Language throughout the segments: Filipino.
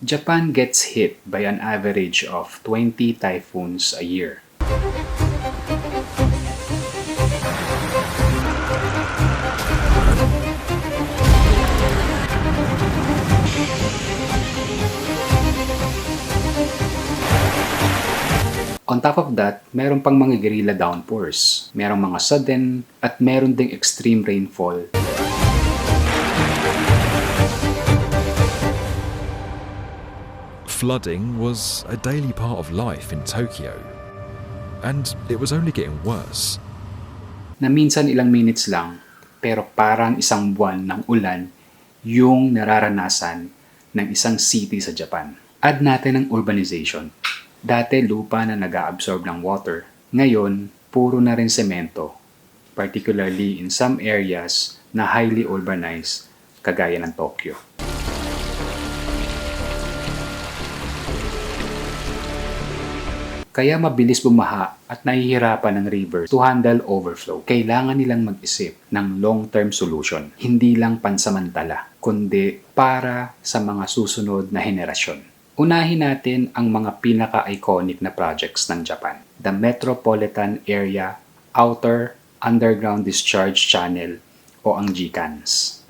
Japan gets hit by an average of 20 typhoons a year. On top of that, meron pang mga guerrilla downpours, merong mga sudden, at meron ding extreme rainfall. Flooding was a daily part of life in Tokyo, and it was only getting worse. Na minsan ilang minutes lang, pero parang isang buwan ng ulan yung nararanasan ng isang city sa Japan. Add natin ang urbanization. Dati lupa na nag-a-absorb ng water. Ngayon, puro na rin semento. Particularly in some areas na highly urbanized, kagaya ng Tokyo. Kaya mabilis bumaha at nahihirapan ng rivers to handle overflow. Kailangan nilang mag-isip ng long-term solution. Hindi lang pansamantala, kundi para sa mga susunod na henerasyon. Unahin natin ang mga pinaka-iconic na projects ng Japan. The Metropolitan Area Outer Underground Discharge Channel o ang GCANS.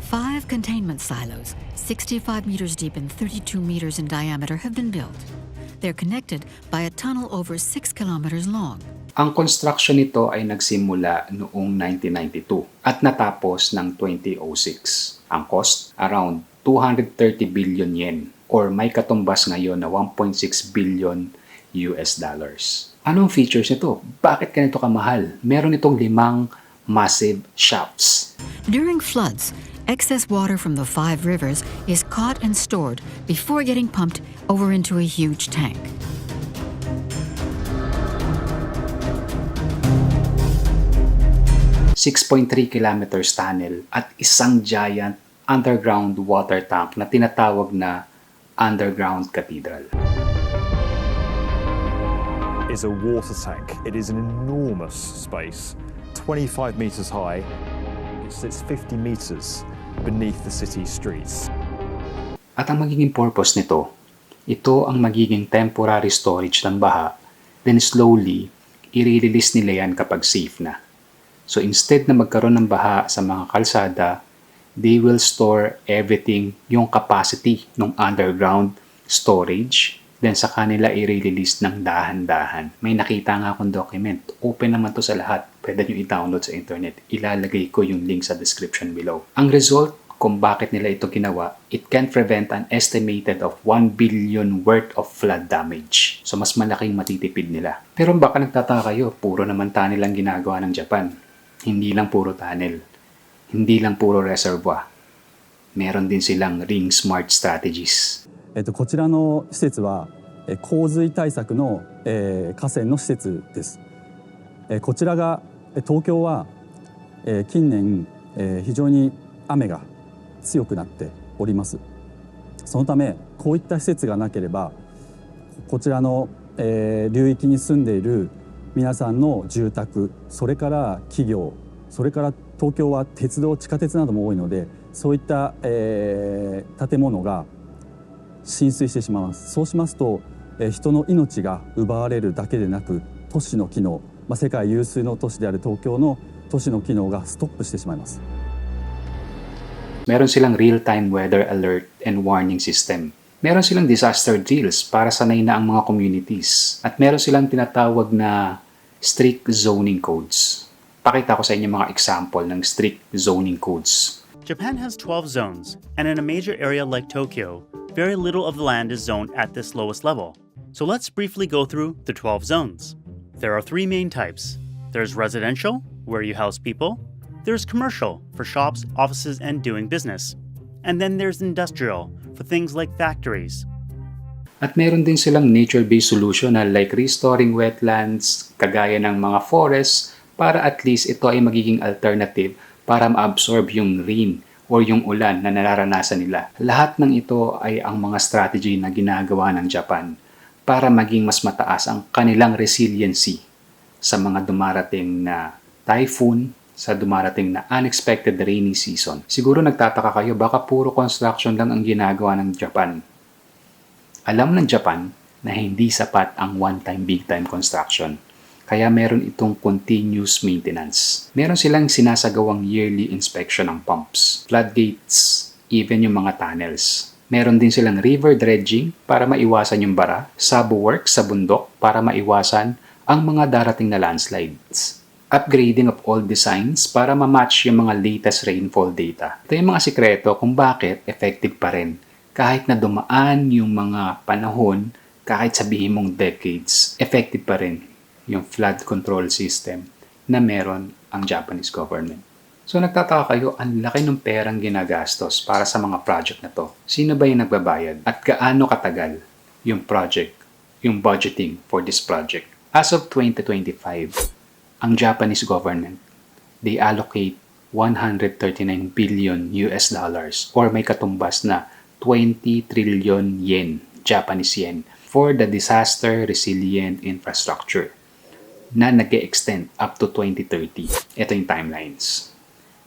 5 containment silos, 65 meters deep and 32 meters in diameter, have been built. They're connected by a tunnel over 6 kilometers long. Ang construction nito ay nagsimula noong 1992 at natapos ng 2006. Ang cost, around 230 billion yen or may katumbas ngayon na 1.6 billion US dollars. Anong features nito? Bakit ganito kamahal? Meron itong 5 massive shafts. During floods, excess water from the 5 rivers is caught and stored before getting pumped over into a huge tank. .3 kilometers tunnel at isang giant underground water tank na tinatawag na underground cathedral. Is a water tank. It is an enormous space, 25 meters high. It sits 50 meters beneath the city streets. At ang magiging purpose nito, ito ang magiging temporary storage ng baha, then slowly, i-release nila yan kapag safe na. So instead na magkaroon ng baha sa mga kalsada, they will store everything, yung capacity ng underground storage, then sa kanila i-release ng dahan-dahan. May nakita nga akong document. Open naman to sa lahat. Pwede nyo i-download sa internet. Ilalagay ko yung link sa description below. Ang result, kung bakit nila ito ginawa, it can prevent an estimated of 1 billion worth of flood damage. So mas malaking matitipid nila. Pero baka nagtataka kayo, puro naman tunnel ang ginagawa ng Japan. Hindi lang puro tunnel. Hindi lang puro reservoir. Meron din silang ring smart strategies. こちらの施設は洪水対策の河川の施設です。こちらが東京は近年非常に雨が強くなっております。そのためこういった施設がなければこちらの流域に住んでいる皆さんの住宅、それから企業、それから東京は鉄道、地下鉄なども多いので、そういった建物が浸水してしまいます。そうしますと人の命が奪われるだけでなく、都市の機能、世界有数の都市である東京の都市の機能がストップしてしまいます。Meron silang real-time weather alert and warning system. Meron silang disaster drills para sanay na ang mga communities. At meron silang tinatawag na strict zoning codes. Pakita ko sa inyo mga example ng strict zoning codes. Japan has 12 zones, and in a major area like Tokyo, very little of the land is zoned at this lowest level. So let's briefly go through the 12 zones. There are 3 main types. There's residential, where you house people. There's commercial, for shops, offices, and doing business. And then there's industrial, for things like factories. At meron din silang nature-based solution na like restoring wetlands, kagaya ng mga forests, para at least ito ay magiging alternative para ma-absorb yung rain o yung ulan na nararanasan nila. Lahat ng ito ay ang mga strategy na ginagawa ng Japan para maging mas mataas ang kanilang resiliency sa mga dumarating na typhoon, sa dumarating na unexpected rainy season. Siguro nagtataka kayo, baka puro construction lang ang ginagawa ng Japan. Alam ng Japan na hindi sapat ang one-time, big-time construction. Kaya meron itong continuous maintenance. Meron silang sinasagawang yearly inspection ng pumps, floodgates, even yung mga tunnels. Meron din silang river dredging para maiwasan yung bara, sub work sa bundok para maiwasan ang mga darating na landslides. Upgrading of all designs para ma-match yung mga latest rainfall data. Ito yung mga sikreto kung bakit effective pa rin. Kahit na dumaan yung mga panahon, kahit sabihin mong decades, effective pa rin yung flood control system na meron ang Japanese government. So nagtataka kayo, ang laki ng perang ginagastos para sa mga project na to. Sino ba yung nagbabayad? At gaano katagal yung project, yung budgeting for this project? As of 2025, ang Japanese government, they allocate 139 billion US dollars or may katumbas na 20 trillion yen, Japanese yen, for the disaster resilient infrastructure na nag-extend up to 2030. Ito yung timelines.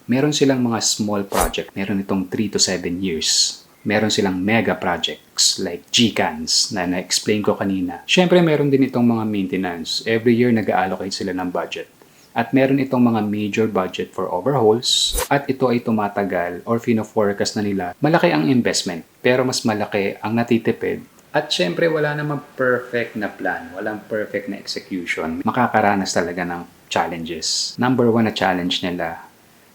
Meron silang mga small project. Meron itong 3 to 7 years. Meron silang mega projects like GCANs na na-explain ko kanina. Siyempre, meron din itong mga maintenance. Every year, nag-allocate sila ng budget. At meron itong mga major budget for overhauls. At ito ay tumatagal or fino-forecast na nila. Malaki ang investment, pero mas malaki ang natitipid. At syempre, wala namang perfect na plan, walang perfect na execution. Makakaranas talaga ng challenges. Number 1 na challenge nila,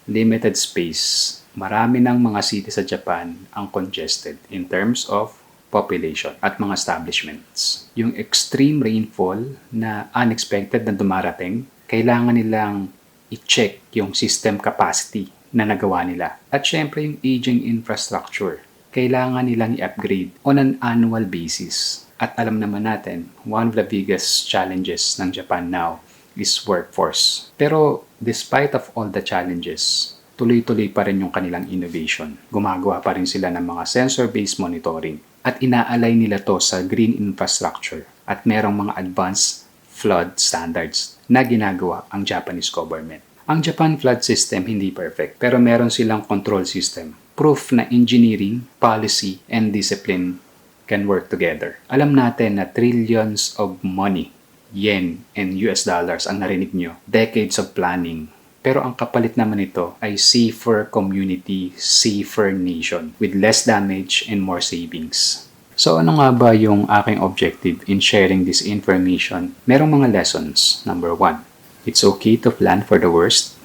limited space. Marami ng mga cities sa Japan ang congested in terms of population at mga establishments. Yung extreme rainfall na unexpected na dumarating, kailangan nilang i-check yung system capacity na nagawa nila. At syempre, yung aging infrastructure. Kailangan nilang i-upgrade on an annual basis. At alam naman natin, one of the biggest challenges ng Japan now is workforce. Pero despite of all the challenges, tuloy-tuloy pa rin yung kanilang innovation. Gumagawa pa rin sila ng mga sensor-based monitoring. At inaalay nila to sa green infrastructure. At merong mga advanced flood standards na ginagawa ang Japanese government. Ang Japan flood system hindi perfect, pero meron silang control system. Proof na engineering, policy, and discipline can work together. Alam natin na trillions of money, yen and US dollars ang narinig nyo, decades of planning. Pero ang kapalit naman ito ay safer community, safer nation with less damage and more savings. So ano nga ba yung aking objective in sharing this information? Merong mga lessons. Number 1, it's okay to plan for the worst.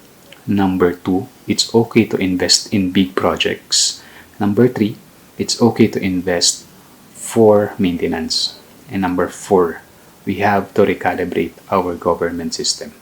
Number 2, it's okay to invest in big projects. Number 3, it's okay to invest for maintenance. And number 4, we have to recalibrate our government system.